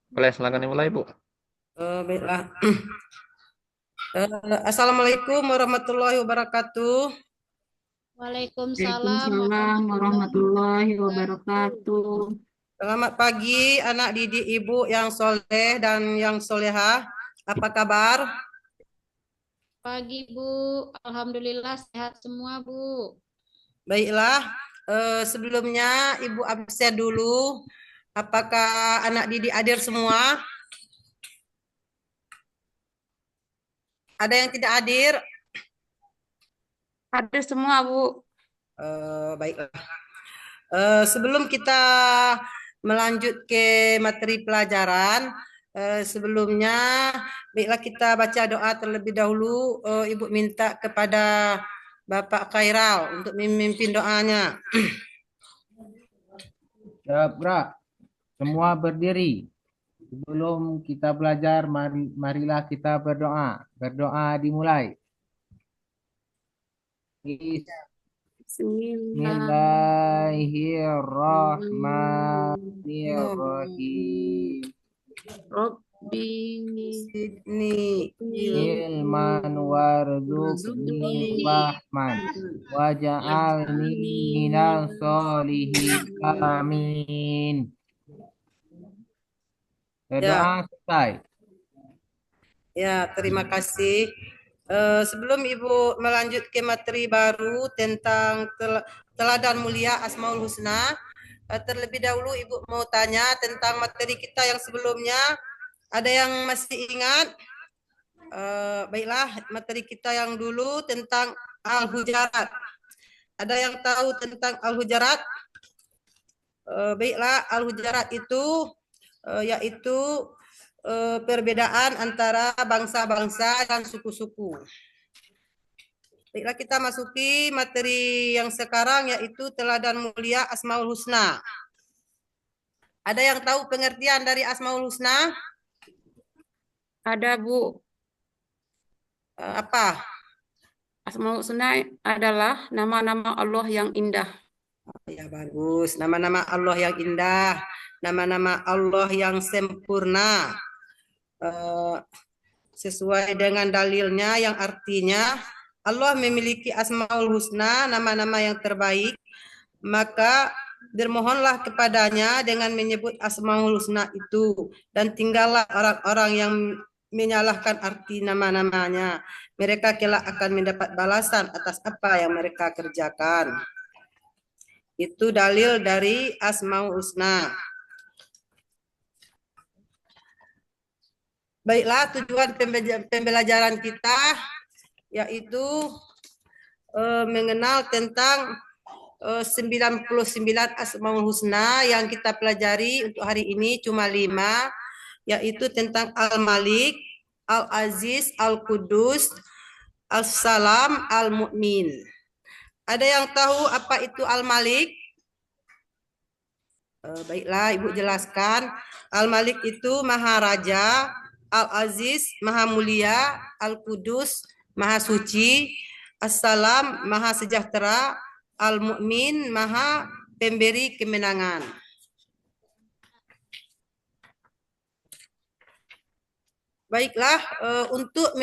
Boleh, silakan dimulai, Bu. Baiklah. Assalamualaikum warahmatullahi wabarakatuh. Waalaikumsalam Waalaikumsalam warahmatullahi wabarakatuh. Selamat pagi anak didik ibu yang soleh dan yang solehah. Apa kabar? pagi Bu. Alhamdulillah sehat semua Bu. Baiklah. Sebelumnya ibu absen dulu. Apakah anak didik hadir semua? Ada yang tidak hadir? Ada semua, Bu. Baiklah. Sebelum kita melanjut ke materi pelajaran, sebelumnya baiklah kita baca doa terlebih dahulu. Ibu minta kepada Bapak Khairal untuk memimpin doanya. Gerak, semua berdiri. Sebelum kita belajar, marilah kita berdoa. Berdoa dimulai. Bismillahirrahmanirrahim. Robbi Sidni Ilman warzuqni rahman waj'alni minal solihin. Amin. Berdoa selesai. Ya, terima kasih. Sebelum Ibu melanjut ke materi baru tentang teladan mulia Asmaul Husna, terlebih dahulu Ibu mau tanya tentang materi kita yang sebelumnya. Ada yang masih ingat? Baiklah, materi kita yang dulu tentang Al-Hujarat. Ada yang tahu tentang Al-Hujarat? Baiklah, Al-Hujarat itu yaitu perbedaan antara bangsa-bangsa dan suku-suku. Baiklah, kita masuki materi yang sekarang yaitu teladan mulia Asmaul Husna. Ada yang tahu pengertian dari Asmaul Husna? ada, Bu. Apa? Asmaul Husna adalah nama-nama Allah yang indah. Ya, bagus. Nama-nama Allah yang indah, nama-nama Allah yang sempurna. Sesuai dengan dalilnya yang artinya Allah memiliki Asmaul Husna, nama-nama yang terbaik, maka bermohonlah kepadanya dengan menyebut Asmaul Husna itu, dan tinggallah orang-orang yang menyalahkan arti nama-namanya. Mereka kelak akan mendapat balasan atas apa yang mereka kerjakan. Itu dalil dari Asmaul Husna. Baiklah, tujuan pembelajaran kita yaitu mengenal tentang 99 Asmaul Husna. Yang kita pelajari untuk hari ini cuma 5, yaitu tentang Al-Malik, Al-Aziz, Al-Qudus, Al-Salam, Al-Mu'min. Ada yang tahu apa itu Al-Malik? Baiklah, Ibu jelaskan. Al-Malik itu Maha Raja, Al-Aziz Maha Mulia, Al-Qudus Maha Suci, As-Salam Maha Sejahtera, Al-Mu'min Maha Pemberi Kemenangan. Baiklah, untuk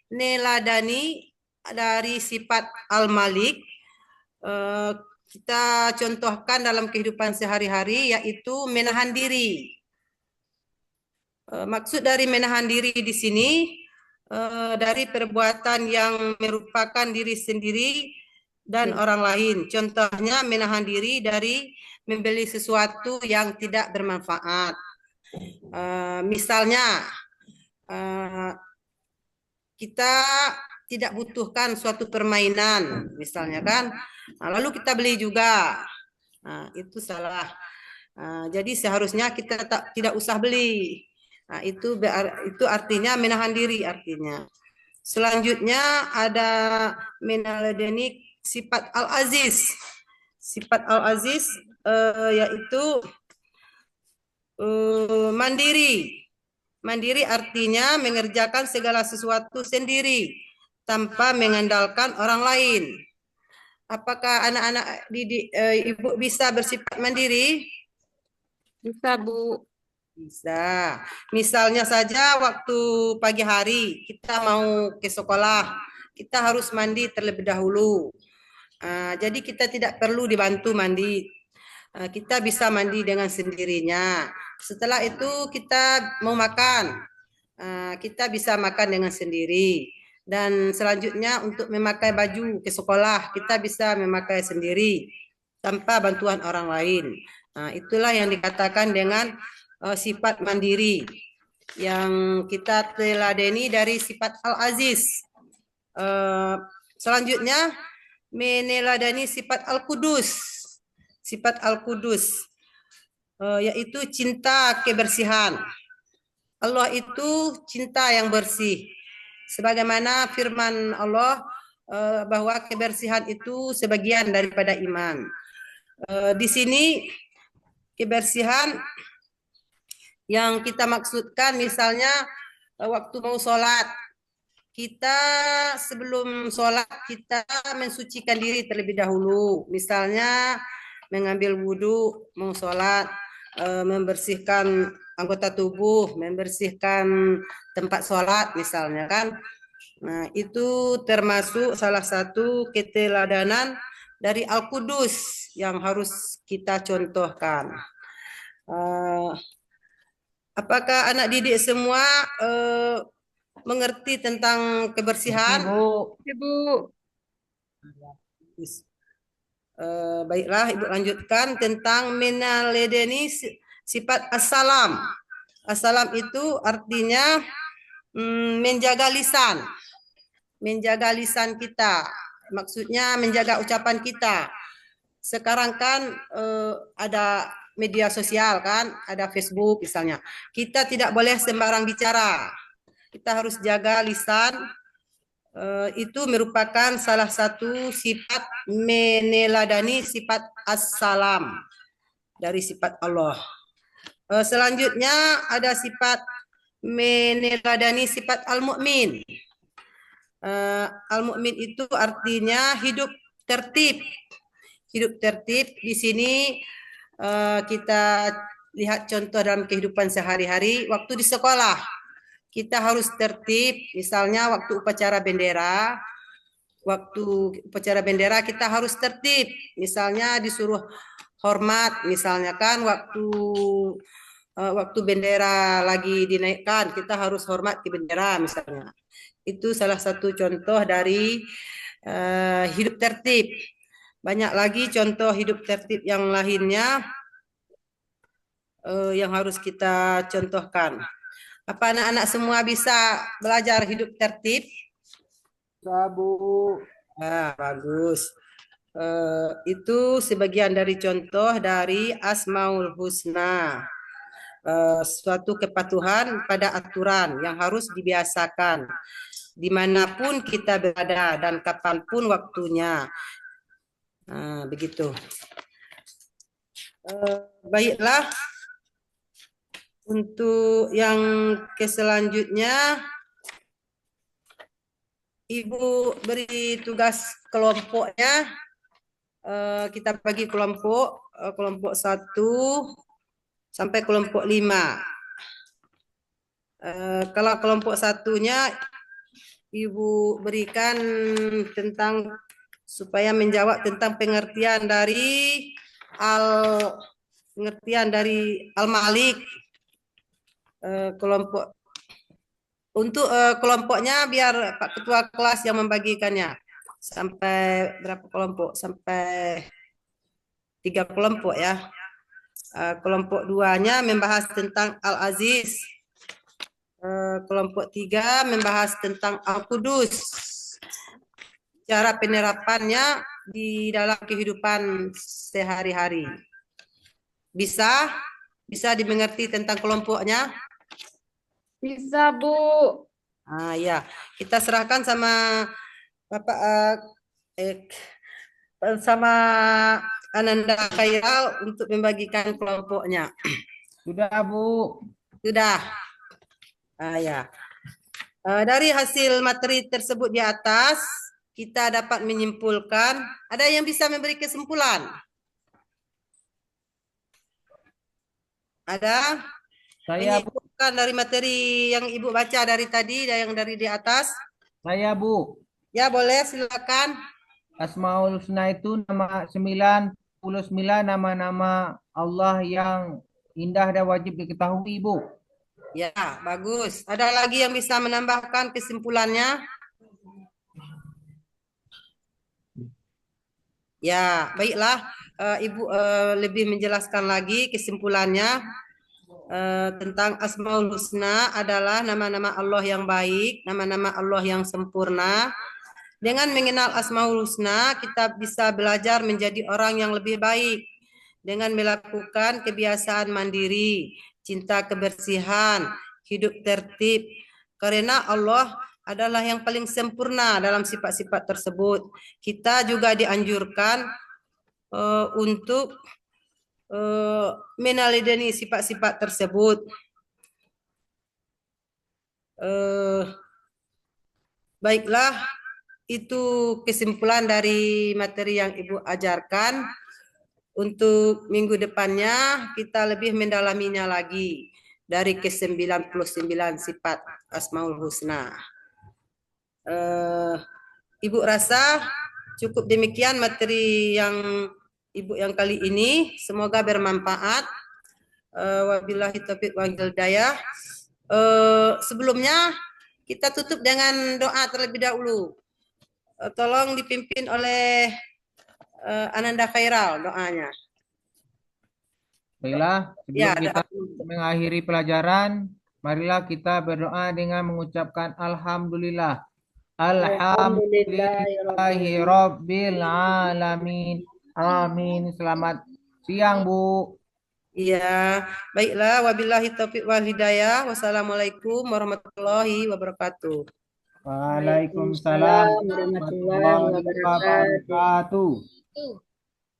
meneladani dari sifat Al-Malik, kita contohkan dalam kehidupan sehari-hari, yaitu menahan diri. Maksud dari menahan diri di sini dari perbuatan yang merupakan diri sendiri dan orang lain. Contohnya menahan diri dari membeli sesuatu yang tidak bermanfaat. Misalnya kita tidak butuhkan suatu permainan, misalnya kan, lalu kita beli juga. Itu salah. Jadi seharusnya kita tidak usah beli. Itu artinya menahan diri artinya. Selanjutnya ada meneladani sifat Al-Aziz. Sifat Al-Aziz yaitu mandiri. Mandiri artinya mengerjakan segala sesuatu sendiri tanpa mengandalkan orang lain. Apakah anak-anak didik Ibu bisa bersifat mandiri? Bisa, Bu. Bisa. Misalnya saja waktu pagi hari kita mau ke sekolah, kita harus mandi terlebih dahulu. Jadi kita tidak perlu dibantu mandi. Kita bisa mandi dengan sendirinya. Setelah itu kita mau makan. Kita bisa makan dengan sendiri. Dan selanjutnya untuk memakai baju ke sekolah, kita bisa memakai sendiri tanpa bantuan orang lain. Itulah yang dikatakan dengan sifat mandiri yang kita teladeni dari sifat Al-Aziz. Selanjutnya meneladani sifat Al-Qudus. Sifat Al-Qudus yaitu cinta kebersihan. Allah itu cinta yang bersih. Sebagaimana firman Allah bahwa kebersihan itu sebagian daripada iman. Di sini kebersihan yang kita maksudkan misalnya waktu mau sholat, kita sebelum sholat kita mensucikan diri terlebih dahulu. Misalnya mengambil wudhu, mau sholat, membersihkan anggota tubuh, membersihkan tempat sholat misalnya kan. Nah, itu termasuk salah satu keteladanan dari Al-Qudus yang harus kita contohkan. Apakah anak didik semua mengerti tentang kebersihan? Bu. Ibu. Baiklah, Ibu lanjutkan tentang menaledeni sifat assalam. Assalam itu artinya menjaga lisan. Menjaga lisan kita. Maksudnya menjaga ucapan kita. Sekarang kan ada media sosial kan, ada Facebook misalnya. Kita tidak boleh sembarang bicara. Kita harus jaga lisan. Itu merupakan salah satu sifat meneladani sifat as-salam dari sifat Allah. Selanjutnya ada sifat meneladani sifat al-mu'min. Al-mu'min itu artinya hidup tertib. Hidup tertib di sini kita lihat contoh dalam kehidupan sehari-hari. Waktu di sekolah kita harus tertib. Misalnya waktu upacara bendera, kita harus tertib. Misalnya disuruh hormat, misalnya kan waktu bendera lagi dinaikkan, kita harus hormat ke bendera misalnya. Itu salah satu contoh dari hidup tertib. Banyak lagi contoh hidup tertib yang lainnya yang harus kita contohkan. Apa anak-anak semua bisa belajar hidup tertib? Bu. Bagus. Itu sebagian dari contoh dari Asmaul Husna. Suatu kepatuhan pada aturan yang harus dibiasakan dimanapun kita berada dan kapanpun waktunya. Begitu. Baiklah. Untuk yang selanjutnya, Ibu beri tugas kelompoknya. Kita bagi kelompok 1 sampai kelompok 5. Kalau kelompok 1-nya Ibu berikan tentang supaya menjawab tentang pengertian dari Al-Malik. Kelompok untuk kelompoknya biar Pak Ketua kelas yang membagikannya. Sampai berapa kelompok? Sampai 3 kelompok ya. Kelompok 2-nya membahas tentang Al-Aziz. Kelompok 3 membahas tentang Al-Qudus. Cara penerapannya di dalam kehidupan sehari-hari. Bisa dimengerti tentang kelompoknya? Bisa, Bu. Ya, kita serahkan sama Bapak sama Ananda Khairal untuk membagikan kelompoknya. Sudah, Bu. Sudah. Ya. Dari hasil materi tersebut di atas, kita dapat menyimpulkan. Ada yang bisa memberi kesimpulan? Ada? Saya, Bu. Menyimpulkan dari materi yang Ibu baca dari tadi, yang dari di atas. Saya, Bu. Ya, boleh, silakan. Asmaul Husna itu nama 99 nama-nama Allah yang indah dan wajib diketahui, Bu. Ya, bagus. Ada lagi yang bisa menambahkan kesimpulannya? Ya, baiklah. Ibu lebih menjelaskan lagi kesimpulannya tentang Asmaul Husna adalah nama-nama Allah yang baik, nama-nama Allah yang sempurna. Dengan mengenal Asmaul Husna, kita bisa belajar menjadi orang yang lebih baik dengan melakukan kebiasaan mandiri, cinta kebersihan, hidup tertib. Karena Allah adalah yang paling sempurna dalam sifat-sifat tersebut. Kita juga dianjurkan untuk meneladani sifat-sifat tersebut. Baiklah, itu kesimpulan dari materi yang Ibu ajarkan. Untuk minggu depannya kita lebih mendalaminya lagi dari ke-99 sifat Asmaul Husna. Ibu rasa cukup demikian materi yang Ibu yang kali ini. Semoga bermanfaat. Wabillahi taufiq wal hidayah. Sebelumnya kita tutup dengan doa terlebih dahulu. Tolong dipimpin oleh Ananda Khairal doanya. Baiklah, Ya, sebelum kita mengakhiri pelajaran, marilah kita berdoa dengan mengucapkan Alhamdulillah. Alhamdulillahi Rabbil Alamin. Amin. Selamat siang, Bu. Iya, baiklah. Wabillahi taufiq wal hidayah. Wassalamualaikum warahmatullahi wabarakatuh. Waalaikumsalam warahmatullahi wabarakatuh. Tuh.